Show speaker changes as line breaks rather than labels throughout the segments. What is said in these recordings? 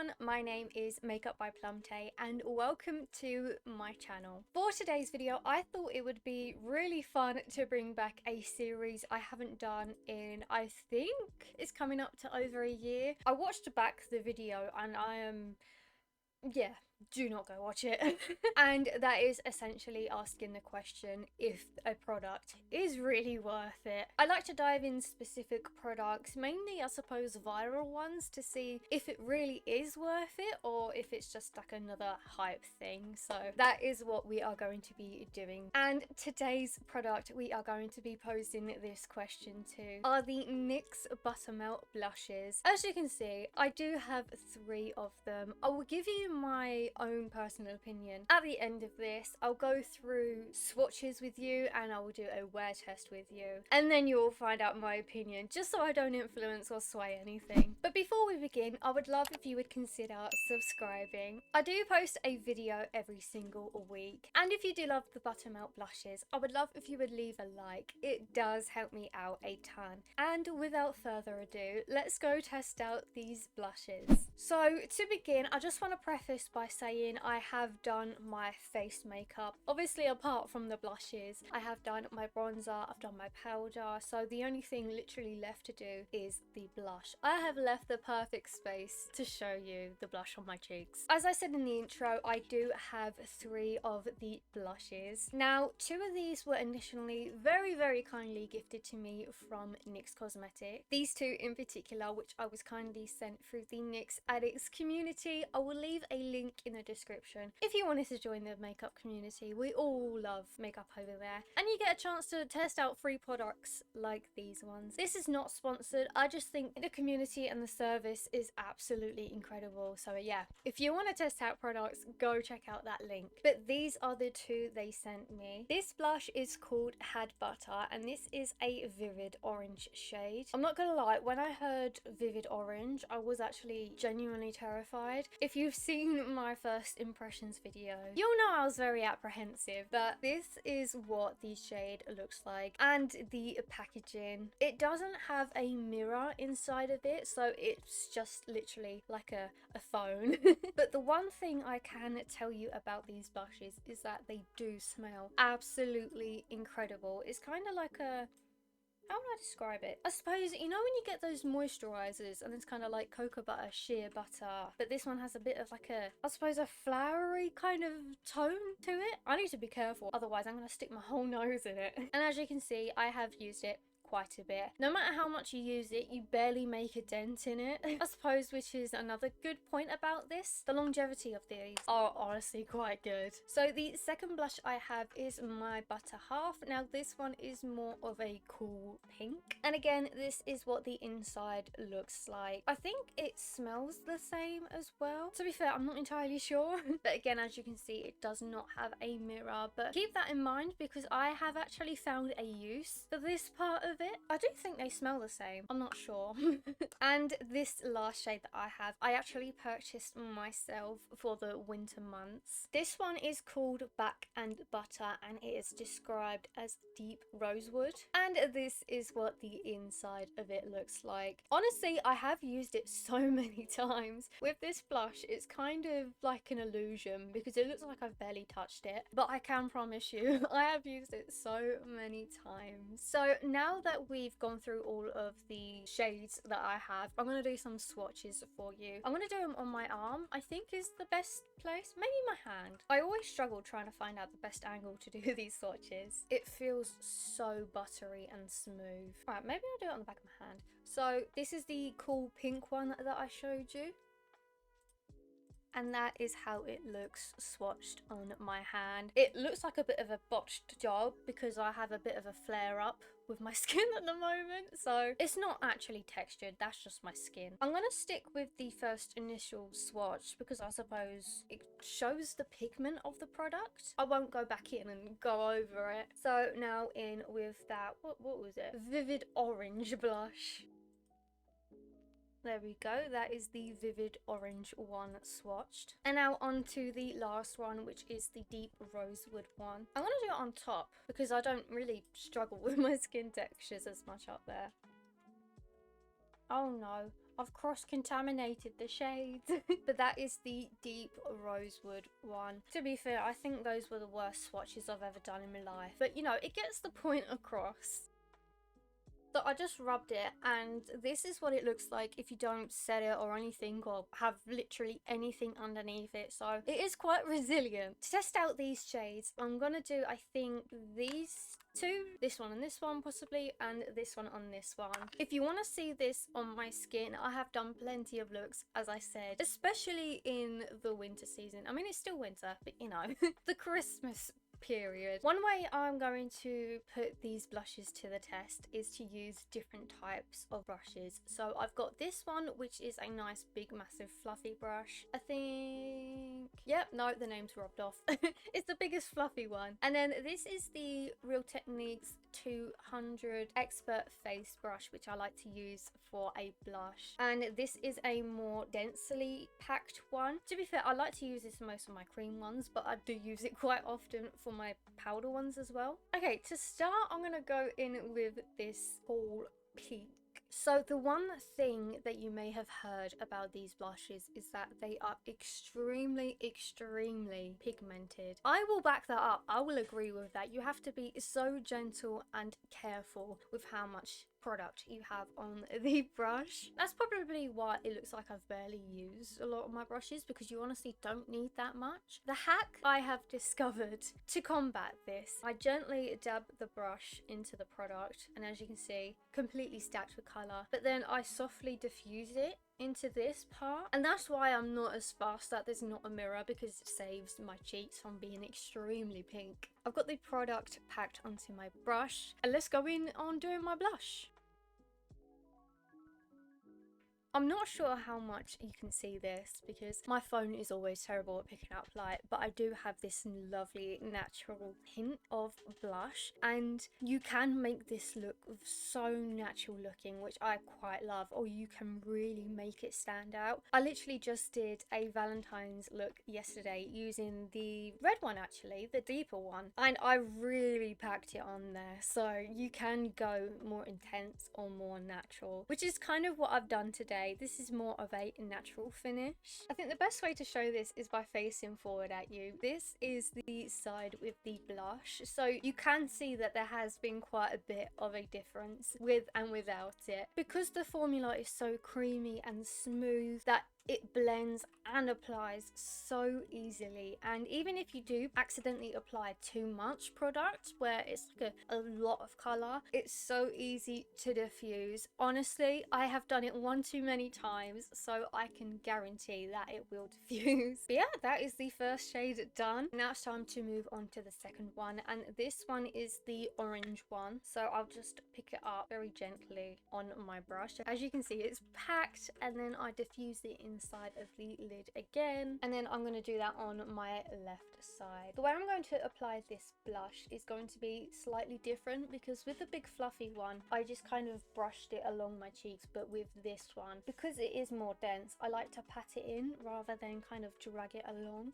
everyone, my name is Makeup by Plumtay and welcome to my channel. For today's video, I thought it would be really fun to bring back a series I haven't done in, I think it's coming up to over a year. I watched back the video and I am, yeah, do not go watch it. And that is essentially asking the question if a product is really worth it. I like to dive in specific products, mainly I suppose viral ones, to see if it really is worth it or if it's just like another hype thing. So that is what we are going to be doing. And today's product we are going to be posing this question to are the NYX Buttermelt blushes. As you can see, I do have 3 of them. I will give you my own personal opinion at the end of this. I'll go through swatches with you and I will do a wear test with you, and then you will find out my opinion, just so I don't influence or sway anything. But before we begin, I would love if you would consider subscribing. I do post a video every single week, and if you do love the Buttermelt blushes, I would love if you would leave a like. It does help me out a ton. And without further ado, let's go test out these blushes. So to begin, I just want to preface by saying I have done my face makeup. Obviously, apart from the blushes, I have done my bronzer, I've done my powder, so the only thing literally left to do is the blush. I have left the perfect space to show you the blush on my cheeks. As I said in the intro, I do have 3 of the blushes. Now, 2 of these were initially very kindly gifted to me from NYX Cosmetics. These 2 in particular, which I was kindly sent through the NYX Addicts community. I will leave a link in the description if you wanted to join the makeup community. We all love makeup over there, and you get a chance to test out free products like these ones. This is not sponsored, I just think the community and the service is absolutely incredible. So yeah, if you want to test out products, go check out that link. But these are the 2 they sent me. This blush is called Had Butter, and this is a vivid orange shade. I'm not gonna lie, when I heard vivid orange, I was actually genuinely terrified. If you've seen my first impressions video, you'll know I was very apprehensive, but this is what the shade looks like. And the packaging, it doesn't have a mirror inside of it, so it's just literally like a phone. But the one thing I can tell you about these blushes is that they do smell absolutely incredible. It's kind of like a, how would I describe it? I suppose, you know when you get those moisturizers and it's kind of like cocoa butter, sheer butter, but this one has a bit of like a, I suppose, a flowery kind of tone to it. I need to be careful, otherwise I'm going to stick my whole nose in it. And as you can see, I have used it quite a bit. No matter how much you use it, you barely make a dent in it, I suppose, which is another good point about this. The longevity of these are honestly quite good. So the second blush I have is my Butter Half. Now this one is more of a cool pink, and again, this is what the inside looks like. I think it smells the same as well. To be fair, I'm not entirely sure. But again, as you can see, it does not have a mirror, but keep that in mind because I have actually found a use for this part of it. I do think they smell the same, I'm not sure. And this last shade that I have, I actually purchased myself for the winter months. This one is called Back and Butter, and it is described as deep rosewood, and this is what the inside of it looks like. Honestly, I have used it so many times. With this blush, it's kind of like an illusion because it looks like I've barely touched it, but I can promise you I have used it so many times. So now that we've gone through all of the shades that I have, I'm going to do some swatches for you. I'm going to do them on my arm, I think is the best place, maybe my hand. I always struggle trying to find out the best angle to do these swatches. It feels so buttery and smooth. Right, maybe I'll do it on the back of my hand. So this is the cool pink one that I showed you, and that is how it looks swatched on my hand. It looks like a bit of a botched job because I have a bit of a flare up with my skin at the moment, so it's not actually textured, that's just my skin. I'm gonna stick with the first initial swatch because I suppose it shows the pigment of the product. I won't go back in and go over it. So now in with that, what was it? Vivid orange blush. There we go, that is the vivid orange one swatched. And now on to the last one, which is the deep rosewood one. I'm going to do it on top because I don't really struggle with my skin textures as much up there. Oh no, I've cross-contaminated the shades. But that is the deep rosewood one. To be fair, I think those were the worst swatches I've ever done in my life. But you know, it gets the point across. So I just rubbed it, and this is what it looks like if you don't set it or anything, or have literally anything underneath it. So it is quite resilient. To test out these shades, I'm gonna do, I think, these two, this one and this one possibly, and this one on this one. If you want to see this on my skin, I have done plenty of looks, as I said, especially in the winter season. I mean, it's still winter, but you know, the Christmas period. One way I'm going to put these blushes to the test is to use different types of brushes. So I've got this one, which is a nice big massive fluffy brush. I think, yep, no, the name's rubbed off. It's the biggest fluffy one. And then this is the Real Techniques 200 Expert Face Brush, which I like to use for a blush. And this is a more densely packed one. To be fair, I like to use this in most of my cream ones, but I do use it quite often for my powder ones as well. Okay, to start, I'm gonna go in with this Cool Pink. So the one thing that you may have heard about these blushes is that they are extremely pigmented. I will back that up. I will agree with that. You have to be so gentle and careful with how much product you have on the brush. That's probably why it looks like I've barely used a lot of my brushes, because you honestly don't need that much. The hack I have discovered to combat this, I gently dab the brush into the product, and as you can see, completely stacked with colour, but then I softly diffuse it into this part, and that's why I'm not as fast that there's not a mirror, because it saves my cheeks from being extremely pink. I've got the product packed onto my brush, and let's go in on doing my blush. I'm not sure how much you can see this because my phone is always terrible at picking up light, but I do have this lovely natural hint of blush, and you can make this look so natural looking, which I quite love, or you can really make it stand out. I literally just did a Valentine's look yesterday using the red one, actually, the deeper one, and I really packed it on there. So you can go more intense or more natural, which is kind of what I've done today. This is more of a natural finish. I think the best way to show this is by facing forward at you. This is the side with the blush, so you can see that there has been quite a bit of a difference with and without it, because the formula is so creamy and smooth that it blends and applies so easily. And even if you do accidentally apply too much product where it's like a lot of color, it's so easy to diffuse. Honestly, I have done it one too many times, so I can guarantee that it will diffuse. But yeah, that is the first shade done. Now it's time to move on to the second one, and this one is the orange one. So I'll just pick it up very gently on my brush. As you can see, it's packed, and then I diffuse it inside of the lid again, and then I'm going to do that on my left side. The way I'm going to apply this blush is going to be slightly different, because with the big fluffy one I just kind of brushed it along my cheeks, but with this one, because it is more dense, I like to pat it in rather than kind of drag it along.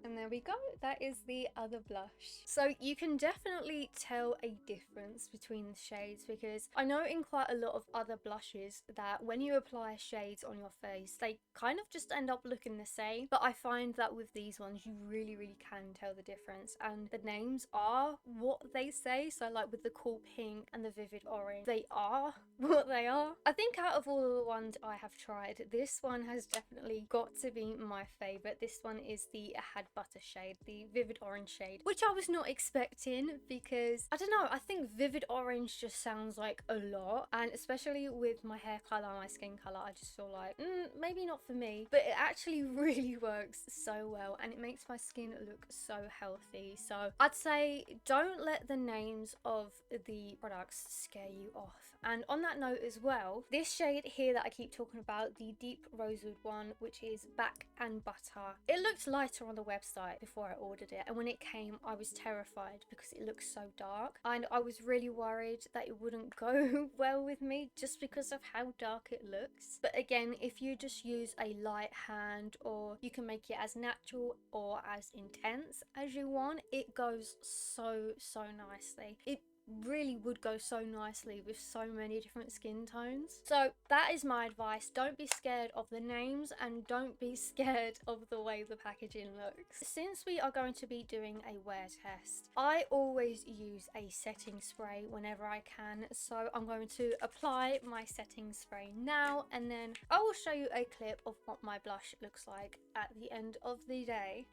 And there we go, that is the other blush. So you can definitely tell a difference between the shades, because I know in quite a lot of other blushes that when you apply shades on your face, they kind of just end up looking the same. But I find that with these ones, you really can tell the difference, and the names are what they say. So like with the Cool Pink and the Vivid Orange, they are what they are. I think out of all of the ones I have tried, this one has definitely got to be my favorite. This one is the Had Butter shade, the Vivid Orange shade, which I was not expecting, because I don't know, I think Vivid Orange just sounds like a lot, and especially with my hair color, my skin color, I just feel like maybe not for me. But it actually really works so well, and it makes my skin look so healthy. So I'd say don't let the names of the products scare you off. And on that note as well, this shade here that I keep talking about, the deep rosewood one, which is Back and Butter, it looked lighter on the website before I ordered it, and when it came I was terrified because it looks so dark, and I was really worried that it wouldn't go well with me just because of how dark it looks. But again, if you just use a light hand, or you can make it as natural or as intense as you want, it goes so nicely. It really would go so nicely with so many different skin tones. So that is my advice. Don't be scared of the names and don't be scared of the way the packaging looks. Since we are going to be doing a wear test, I always use a setting spray whenever I can. So I'm going to apply my setting spray now, and then I will show you a clip of what my blush looks like at the end of the day.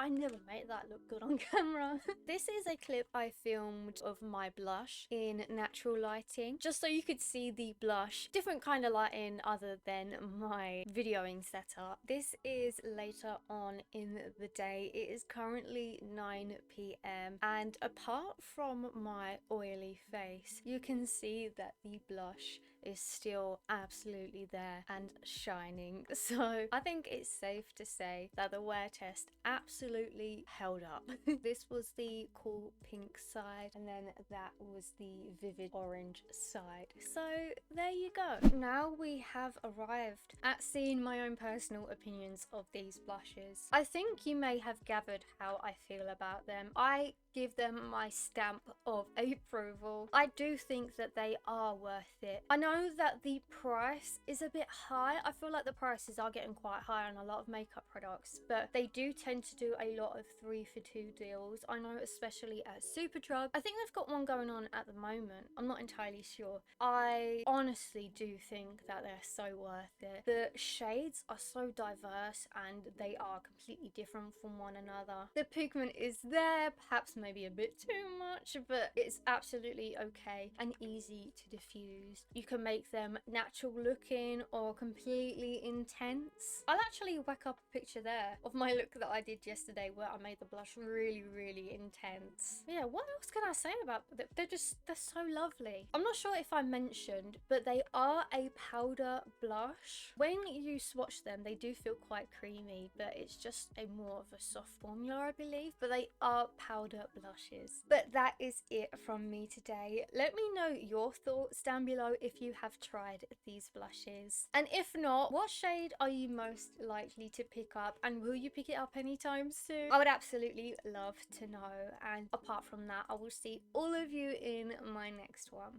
I never made that look good on camera. This is a clip I filmed of my blush in natural lighting, just so you could see the blush. Different kind of lighting other than my videoing setup. This is later on in the day. It is currently 9 p.m. and apart from my oily face, you can see that the blush is still absolutely there and shining. So I think it's safe to say that the wear test absolutely held up. This was the cool pink side, and then that was the vivid orange side. So there you go. Now we have arrived at seeing my own personal opinions of these blushes. I think you may have gathered how I feel about them. I give them my stamp of approval. I do think that they are worth it. I know that the price is a bit high. I feel like the prices are getting quite high on a lot of makeup products, but they do tend to do a lot of 3 for 2 deals. I know especially at Superdrug. I think they've got one going on at the moment. I'm not entirely sure. I honestly do think that they're so worth it. The shades are so diverse and they are completely different from one another. The pigment is there, perhaps maybe a bit too much, but it's absolutely okay and easy to diffuse. You can make them natural looking or completely intense. I'll actually whack up a picture there of my look that I did yesterday where I made the blush really intense. Yeah, what else can I say about them? They're so lovely. I'm not sure if I mentioned, but they are a powder blush. When you swatch them, they do feel quite creamy, but it's just a more of a soft formula, I believe. But they are powder blushes. But that is it from me today. Let me know your thoughts down below if you have tried these blushes. And if not, what shade are you most likely to pick up, and will you pick it up anytime soon? I would absolutely love to know. And apart from that, I will see all of you in my next one.